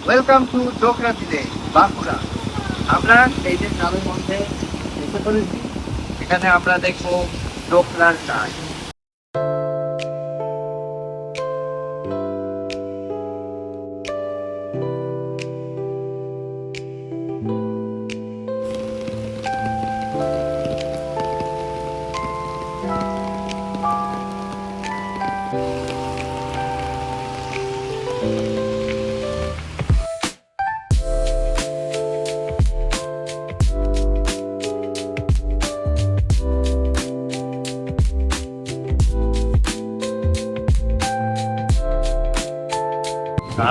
Welcome to Dokra village Bankura. আমরা এই যে গ্রামের মধ্যে এসে পড়েছি, এখানে আমরা দেখবো ডোকরার কাজ।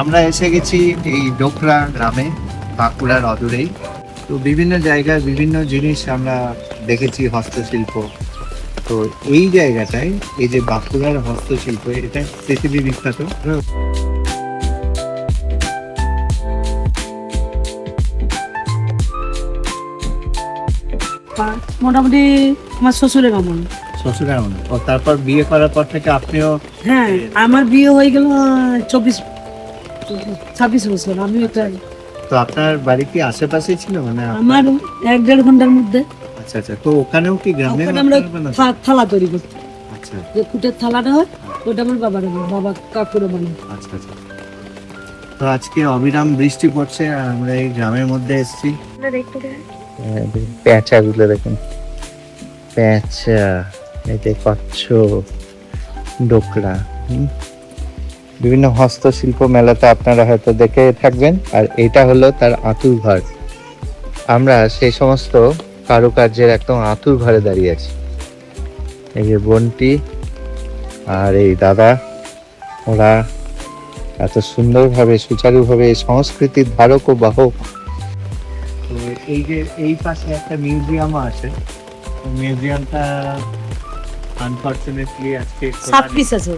আমরা এসে গেছি এই ডোকরা গ্রামে, বাঁকুড়ার অদূরেই। তো বিভিন্ন জায়গায় বিভিন্ন জিনিস আমরা দেখেছি, হস্তশিল্প। তো এই জায়গাটায় এই যে বাঁকুড়ার হস্তশিল্প, এটা পৃথিবী বিখ্যাত। মোটামুটি আমার শ্বশুরের আমল। শ্বশুরের আমলে। ও তারপর বিয়ে করার পর থেকে আপনিও? হ্যাঁ, আমার বিয়ে হয়ে গেল 26 বছর। আমি এটাই। তো আপনার বাড়ি কি আশেপাশে ছিল? মানে আমার 1-1.5 ঘন্টার মধ্যে। আচ্ছা আচ্ছা। তো ওখানেও কি গ্রামে আমরা থালা তৈরি করতে, আচ্ছা যে কুটের থালাটা হয় ওটা আমার বাবা কাকুরা বানায়। আচ্ছা আচ্ছা। তো আজকে অবিরাম বৃষ্টি পড়ছে আর আমরা এই গ্রামের মধ্যে এসেছি। পেঁচাগুলো দেখুন, পেঁচা, এই যে কচ্ছপ, ডোকরা। বিভিন্ন হস্তশিল্প মেলাতে আপনারা হয়তো দেখে থাকবেন। আর এটা হলো তার আঁতুর ঘর। আমরা সেই সমস্ত কারুকার্যের একদম আঁতুর ঘরে দাঁড়িয়ে আছি। এই যে বোনটি আর এই দাদা, ওরা এত সুন্দরভাবে সুচারুভাবে সংস্কৃতির ধারক ও বাহক। তো এই যে এই পাশে একটা মিউজিয়ামও আছে। মিউজিয়ামটা আনফরচুনেটলি আজকে 7 পিস আছে।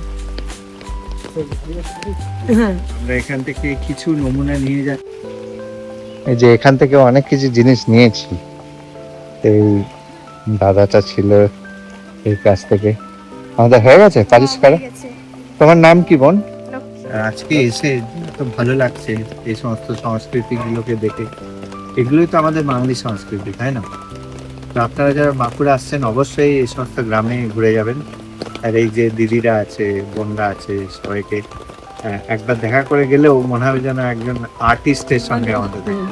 হ্যাঁ, আমরা এখান থেকে কিছু নমুনা নিয়ে যাই। এই যে এখান থেকে অনেক কিছু জিনিস নিয়েছি। এই দাদাটা ছিল এই কাছ থেকে। আমাদের হয়ে গেছে পরিষ্কার। তোমার নাম কি বোন? আজকে এসে তো ভালো লাগছে এই সমস্ত সংস্কৃতি গুলোকে দেখে। এগুলোই তো আমাদের বাঙালি সংস্কৃতি, তাই না? তো আপনারা যারা বাঁকুড়া আসছেন অবশ্যই এই সমস্ত গ্রামে ঘুরে যাবেন। আর এই যে দিদিরা আছে, বোনরা আছে, সবাইকে একবার দেখা করে গেলেও মনে হবে যেন একজন আর্টিস্টের সঙ্গে আমাদের দেখা।